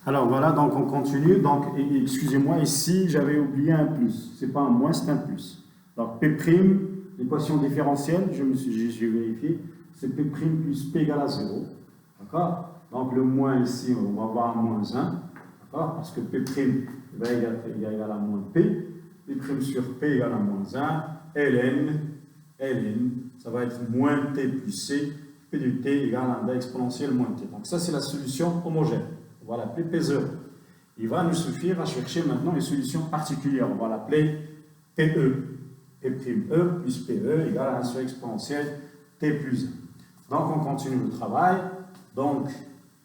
Alors voilà, donc on continue. Donc, excusez-moi, ici j'avais oublié un plus. C'est pas un moins, c'est un plus. Donc P', l'équation différentielle, j'ai vérifié, c'est P' plus P égale à 0. D'accord? Donc le moins ici, on va avoir un moins 1. D'accord? Parce que P' va égal à moins P. P' sur P égale à moins 1. ln, ça va être moins T plus C. P de T égale à lambda exponentielle moins T. Donc ça c'est la solution homogène. On va l'appeler P0. Il va nous suffire à chercher maintenant une solution particulière. On va l'appeler PE. P'(E) plus PE égale à 1 sur exponentielle T plus 1. Donc on continue le travail. Donc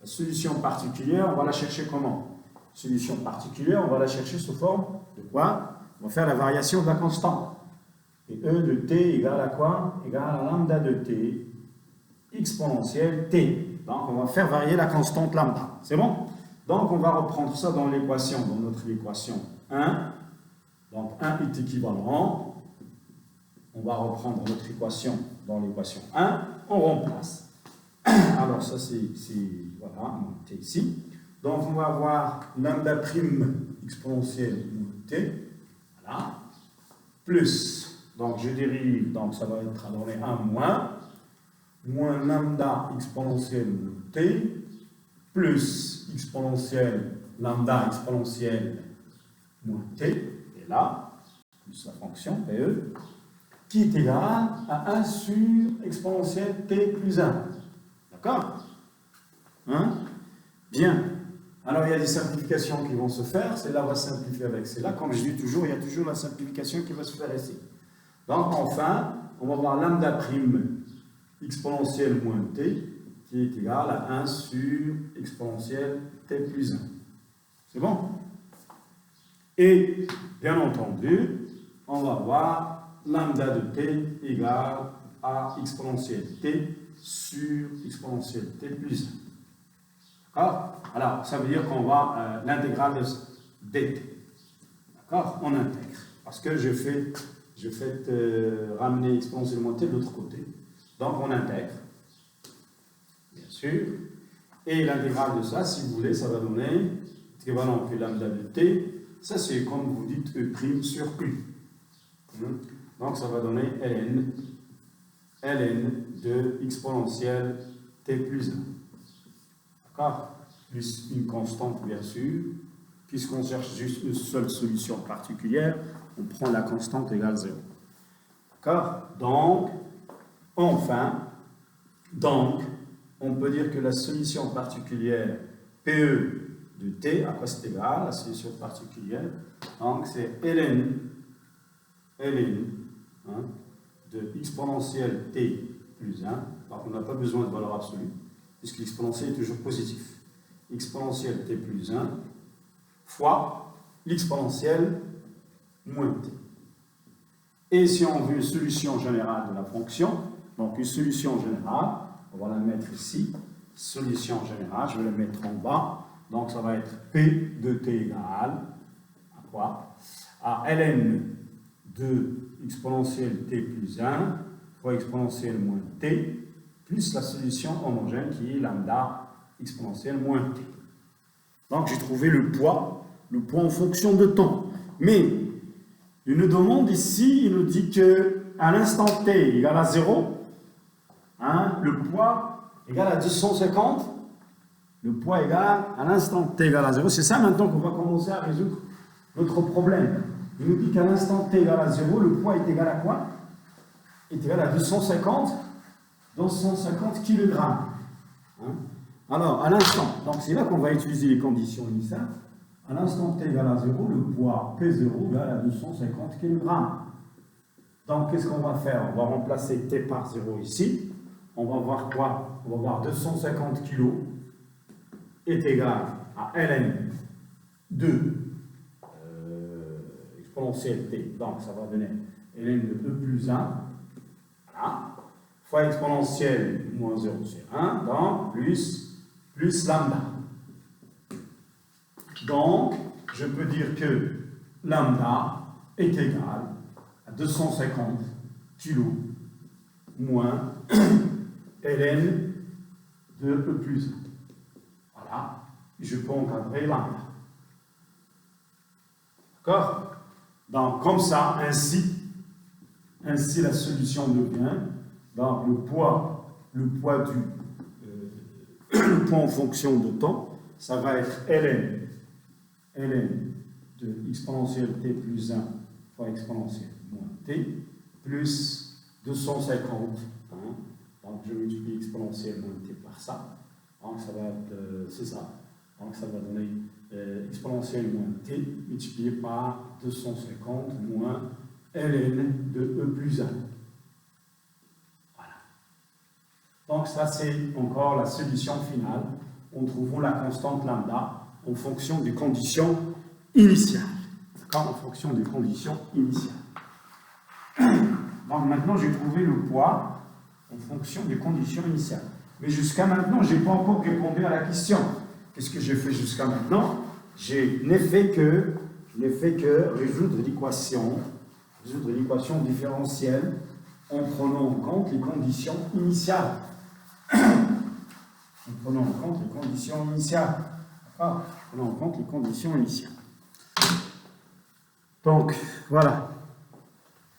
la solution particulière, on va la chercher comment? Solution particulière, on va la chercher sous forme de quoi? On va faire la variation de la constante. Et E de T égale à quoi? Égale à lambda de T exponentielle T. Donc on va faire varier la constante lambda. C'est bon? Donc on va reprendre ça dans l'équation, dans notre équation 1. Donc 1 est équivalent. On va reprendre notre équation dans l'équation 1. On remplace. Alors ça c'est voilà, moins T ici. Donc on va avoir lambda prime exponentielle moins T. Voilà. Plus, donc je dérive, donc ça va être à donner 1 moins lambda exponentielle moins T plus exponentielle lambda exponentielle moins T, et là, plus la fonction PE, qui est égale à 1 sur exponentielle T plus 1. D'accord? Hein? Bien. Alors, il y a des simplifications qui vont se faire. Celle-là va simplifier avec celle-là. Comme je dis toujours, il y a toujours la simplification qui va se faire ici. Donc, enfin, on va voir lambda prime exponentielle moins T, qui est égal à 1 sur exponentielle T plus 1. C'est bon? Et, bien entendu, on va voir lambda de T égale à exponentielle T sur exponentielle T plus 1. D'accord? Alors, ça veut dire qu'on va l'intégrale de dt. D'accord? On intègre. Parce que je fais ramener exponentielle moins T de l'autre côté. Donc, on intègre. Bien sûr. Et l'intégrale de ça, si vous voulez, ça va donner équivalent que lambda de t. Ça, c'est comme vous dites E' sur U. Donc, ça va donner ln de exponentielle t plus 1. D'accord? Plus une constante, bien sûr. Puisqu'on cherche juste une seule solution particulière, on prend la constante égale 0. D'accord? Donc, enfin, on peut dire que la solution particulière PE de T, à quoi c'est égal, la solution particulière, donc c'est ln hein, de exponentielle T plus 1, alors on n'a pas besoin de valeur absolue, puisque l'exponentielle est toujours positif. Exponentielle T plus 1 fois l'exponentielle moins T. Et si on veut une solution générale de la fonction, donc une solution générale, on va la mettre ici, solution générale, je vais la mettre en bas, donc ça va être P de T égale à quoi? À ln de exponentielle T plus 1 fois exponentielle moins T, plus la solution homogène qui est lambda exponentielle moins T. Donc j'ai trouvé le poids en fonction de temps. Mais il nous demande ici, il nous dit qu'à l'instant T égale à 0, hein, le poids égale à 250, le poids égale à l'instant T égale à 0. C'est ça maintenant qu'on va commencer à résoudre notre problème. Il nous dit qu'à l'instant T égale à 0, le poids est égal à quoi? Est égal à 250 kg. Hein? Alors, à l'instant, donc c'est là qu'on va utiliser les conditions initiales. À l'instant T égale à 0, le poids P0 égale à 250 kg. Donc, qu'est-ce qu'on va faire? On va remplacer T par 0 ici. On va voir quoi? On va voir 250 kg est égal à ln de exponentielle T. Donc, ça va donner ln de E plus 1. Voilà. Fois exponentielle moins 0, c'est 1. Donc, plus lambda. Donc, je peux dire que lambda est égal à 250 kg moins ln de E plus 1. Voilà. je peux encadrer lambda. D'accord? Donc, comme ça, ainsi la solution devient, donc le poids le poids en fonction de temps, ça va être ln de exponentielle t plus 1 fois exponentielle moins t plus 250. Hein, donc je multiplie exponentielle moins t par ça. Donc ça va être, c'est ça. Donc ça va donner exponentielle moins t multiplié par 250 moins ln de e plus 1. Voilà. Donc ça c'est encore la solution finale. On trouve la constante lambda en fonction des conditions initiales. D'accord? En fonction des conditions initiales. Donc maintenant j'ai trouvé le poids en fonction des conditions initiales. Mais jusqu'à maintenant, je n'ai pas encore répondu à la question. Qu'est-ce que j'ai fait jusqu'à maintenant? Je n'ai fait que résoudre l'équation différentielle en prenant en compte les conditions initiales. En prenant en compte les conditions initiales. D'accord? En prenant en compte les conditions initiales. Donc, voilà.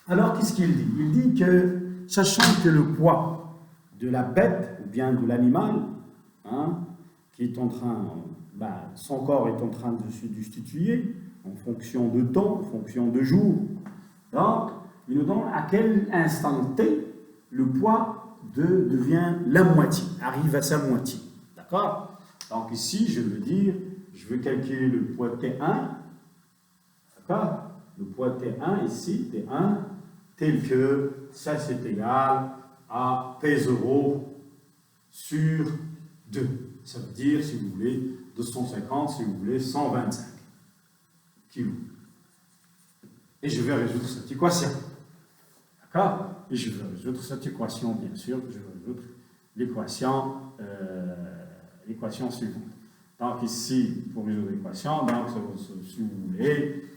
Alors, qu'est-ce qu'il dit? Il dit que, sachant que le poids de la bête, ou bien de l'animal, hein, qui est en train, son corps est en train de se destituer en fonction de temps, en fonction de jour. Donc, il nous donne à quel instant t le poids devient la moitié, arrive à sa moitié. D'accord? Donc ici, je veux calculer le poids T1. D'accord? Le poids T1 ici, T1, tel que ça c'est égal à P0 sur 2. Ça veut dire, si vous voulez, 250, si vous voulez, 125 kilos. Et je vais résoudre cette équation. D'accord? Et je vais résoudre cette équation, bien sûr, je vais résoudre l'équation suivante. Donc ici, pour résoudre l'équation, donc si vous voulez,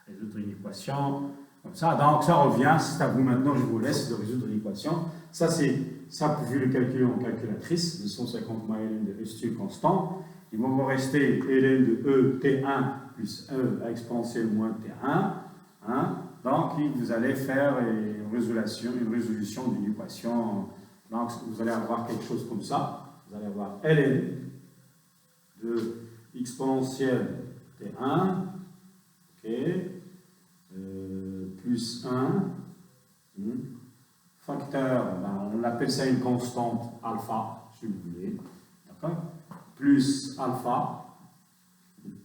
résoudre une équation comme ça. Donc ça revient, c'est à vous maintenant, je vous laisse de résoudre l'équation. Ça, vous pouvez le calculer en calculatrice, 250 moins ln de E constant. Il va vous rester ln de E T1 plus E à exponentielle moins T1. Hein? Donc vous allez faire une résolution d'une équation. Donc vous allez avoir quelque chose comme ça. Vous allez avoir ln de exponentielle T1. OK. Plus 1, facteur, on appelle ça une constante alpha, si vous voulez, d'accord? Plus alpha,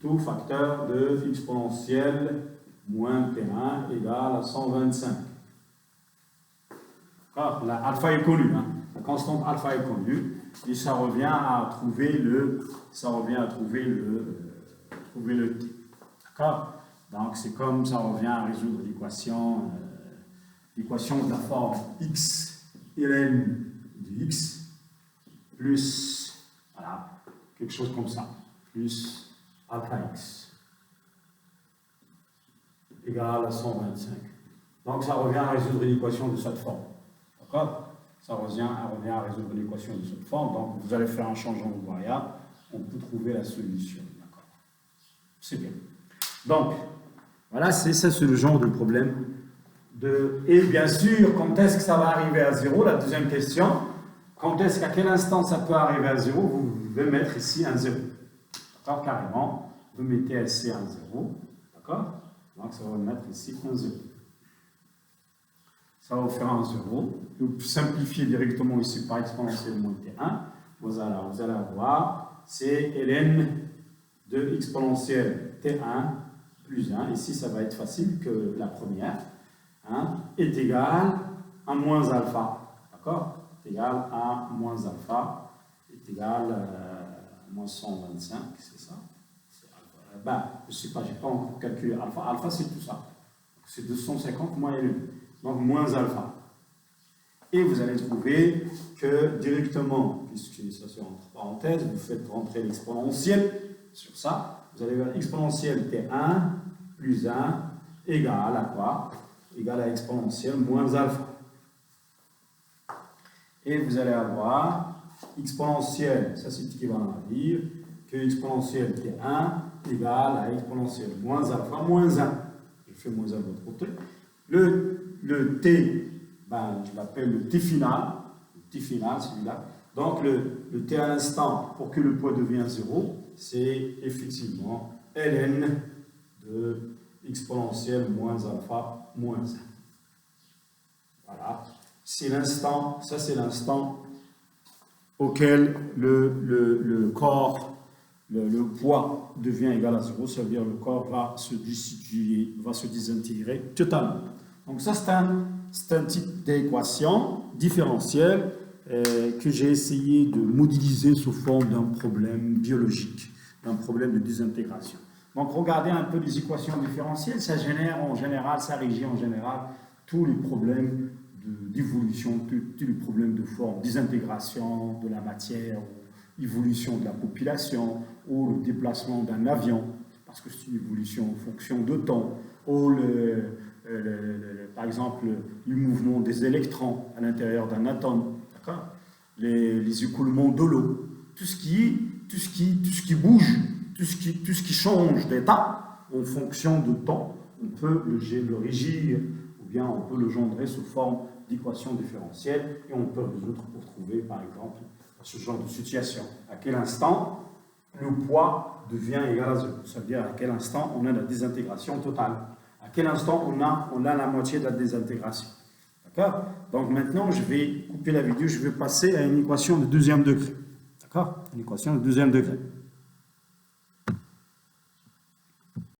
tout facteur de exponentielle moins T1 égale à 125. D'accord? La alpha est connue, hein? La constante alpha est connue, et ça revient à trouver le t. D'accord? Donc, c'est comme ça revient à résoudre l'équation de la forme x ln de x plus, voilà, quelque chose comme ça, plus alpha x égale à 125. Donc, ça revient à résoudre l'équation de cette forme. D'accord? Ça revient à résoudre l'équation de cette forme. Donc, vous allez faire un changement de variable, on peut trouver la solution. D'accord? C'est bien. Donc, voilà, c'est le genre de problème. Et bien sûr, quand est-ce que ça va arriver à 0? La deuxième question, qu'à quel instant ça peut arriver à 0? Vous devez mettre ici un 0. D'accord? Carrément, vous mettez ici un 0. D'accord? Donc ça va mettre ici un 0. Ça va vous faire un 0. Vous simplifiez directement ici par exponentielle moins T1. Vous allez avoir, c'est ln de exponentielle T1 plus 1, ici ça va être facile que la première, hein, est égale à moins alpha, d'accord? Est égale à moins alpha, est égale à moins 125, c'est ça? Je ne sais pas, je n'ai pas encore calculé alpha. Alpha c'est tout ça, c'est 250 moins ln, donc moins alpha. Et vous allez trouver que directement, puisque ça c'est entre parenthèses, vous faites rentrer l'exponentielle sur ça. Vous allez voir exponentielle T1 plus 1 égale à quoi? Égale à exponentielle moins alpha. Et vous allez avoir exponentielle, ça c'est équivalent à dire que exponentielle T1 égale à exponentielle moins alpha moins 1. Je fais moins 1 de l'autre côté. Le T, ben, je l'appelle le T final celui-là. Donc le T à l'instant, pour que le poids devienne 0, c'est effectivement ln de exponentielle moins alpha moins 1. Voilà. C'est l'instant, ça c'est l'instant auquel le corps, le poids devient égal à 0, ça veut dire que le corps va se destituer, va se désintégrer totalement. Donc ça c'est un type d'équation différentielle que j'ai essayé de modéliser sous forme d'un problème biologique, d'un problème de désintégration. Donc regardez un peu les équations différentielles, ça génère en général, ça régit en général tous les problèmes d'évolution, tous les problèmes de forme, désintégration de la matière, évolution de la population, ou le déplacement d'un avion, parce que c'est une évolution en fonction de temps, ou par exemple le mouvement des électrons à l'intérieur d'un atome, d'accord, les écoulements de l'eau, tout ce qui bouge, tout ce qui change d'état en fonction de temps, on peut le régir, ou bien on peut le gendrer sous forme d'équations différentielles, et on peut résoudre pour trouver, par exemple, ce genre de situation. À quel instant le poids devient égal à 0. Ça veut dire à quel instant on a la désintégration totale. À quel instant on a la moitié de la désintégration. D'accord? Donc maintenant, je vais couper la vidéo, je vais passer à une équation de deuxième degré. D'accord? Une équation de deuxième degré.